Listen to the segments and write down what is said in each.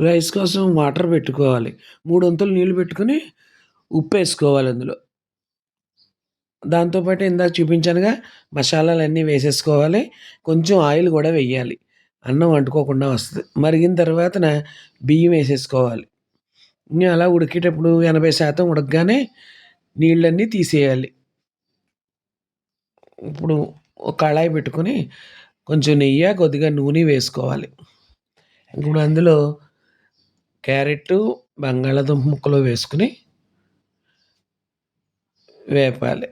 Rice కోసం water పెట్టుకోవాలి. 3 వంతులు నీళ్ళు పెట్టుకొని ఉప్పేసుకోవాలి అందులో. దాంతో పాటు ఇందాక చూపించానుగా మసాలాలన్నీ వేసేసుకోవాలి. కొంచెం ఆయిల్ గూడా వెయ్యాలి. అన్నం అంటుకోకుండా వస్తది. మరిగిన తర్వాతన బియ్యం ఏసేసుకోవాలి. ఇంగ అలా ఉడికేటప్పుడు 80% ఉడకగానే నీళ్ళన్నీ తీసేయాలి. ఇప్పుడు ఒక కళాయి పెట్టుకొని కొంచెం కొద్దిగా నూనె వేసుకోవాలి. ఇప్పుడు అందులో క్యారెట్టు, బంగాళాదుంప ముక్కలు వేసుకొని వేపాలి.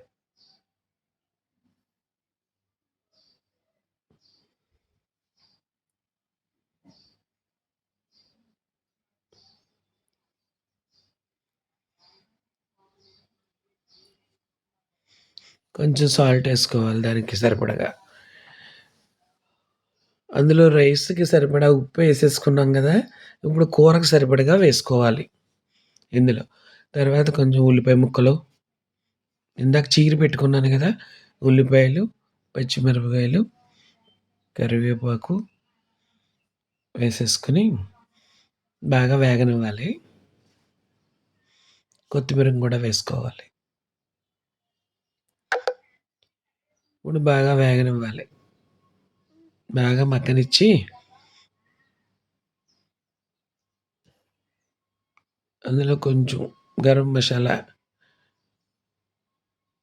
కొంచెం సాల్ట్ ఏసుకోవాలి దానికి సరిపడగా. అందులో రైస్‌కి సరిపడా ఉప్పు ఏసేసుకున్నాం గదా! ఇప్పుడు కూరకు సరిపడగా వేసుకోవాలి ఇందులో. తర్వాత కొంచెం ఉల్లిపాయ ముక్కలు, ఇందాక చీరి పెట్టుకున్నాను గదా! ఉల్లిపాయలు, పచ్చిమిరపకాయలు, కరివేపాకు వేసేసుకొని బాగా వేగనివ్వాలి. కొత్తిమీరను గూడా వేసుకోవాలి. ఇప్పుడు బాగా వేగనివ్వాలి. బాగా మగ్గనిచ్చి అందులో కొంచెం గరం మసాలా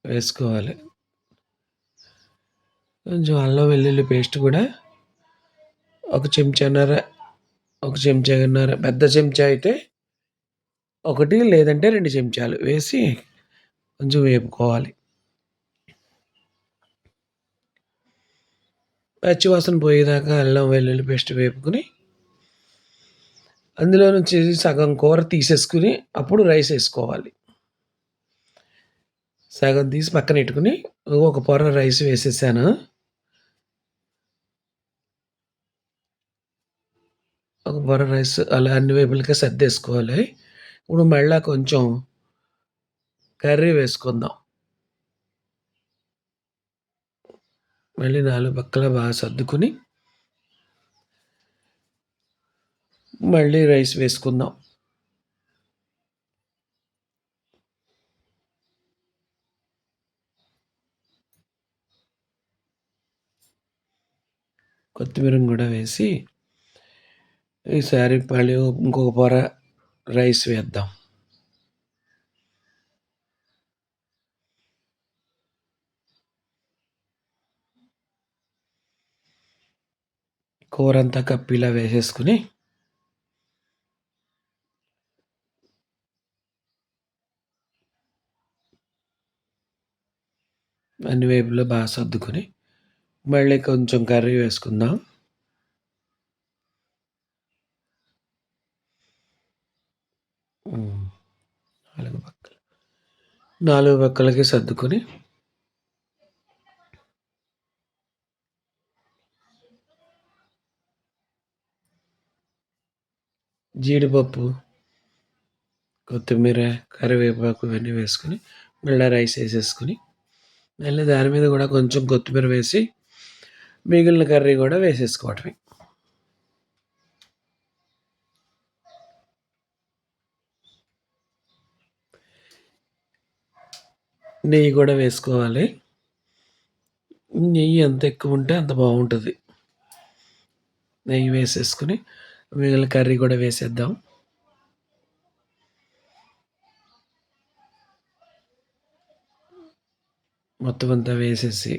వేసుకోవాలి. కొంచెం అల్లం వెల్లుల్లి పేస్ట్ గూడా ఒక చెంచాన్నర, ఒక చెంచాన్నర పెద్ద చెంచా అయితే 1 లేదంటే 2 చెంచాలు వేసి కొంచెం వేపుకోవాలి. పచ్చి వాసన పోయేదాకా అల్లం వెల్లుల్లి పేస్ట్ వేపుకొని అందులో నుంచి సగం కూర తీసేసుకొని అప్పుడు రైస్ ఏసుకోవాలి. సగం తీసి పక్కనెట్టుకొని ఒక పొర రైస్ వేసేసాను. ఒక పొర రైస్ అలా అన్ని వైపులకి సర్దేసుకోవాలి. ఇప్పుడు మళ్ళా కొంచెం కర్రీ వేసుకుందాం. మళ్ళీ 4 పక్కల బాగా సర్దుకొని మళ్ళీ రైస్ వేసుకుందాం. కొత్తిమీరను గూడా వేసి ఈసారి మళ్ళీ ఇంకొక పొర రైస్ వేద్దాం. కూరంతా కప్పిలా వేసేసుకొని అన్ని వైపులా బాగా సర్దుకొని మళ్ళీ కొంచెం కర్రీ వేసుకుందాం. హ్మ్. 4 పక్కల 4 పక్కలకి సర్దుకొని జీడిపప్పు, కొత్తిమీర, కరివేపాకు ఇవన్నీ వేసుకొని మళ్ళా రైస్ ఏసేసుకొని మళ్ళీ దాని మీద గూడా కొంచెం కొత్తిమీర వేసి మిగిలిన కర్రీ గూడా వేసేసుకోవటమే. నెయ్యి గూడా వేసుకోవాలి. నెయ్యి ఎంత ఎక్కువుంటే అంత బావుంటది. నెయ్యి వేసేసుకొని మిగిలిన కర్రీ గూడా వేసేద్దాం. మొత్తం అంతా వేసేసి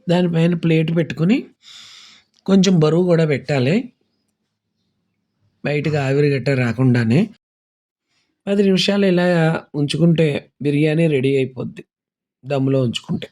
దానిపైన ప్లేట్ పెట్టుకొని కొంచెం బరువు గూడా పెట్టాలి. బయటకి ఆవిరి గట్రా రాకుండానే. 10 నిమిషాలు ఇలా ఉంచుకుంటే బిర్యానీ రెడీ అయిపోద్ది. దమ్‌లో ఉంచుకుంటే.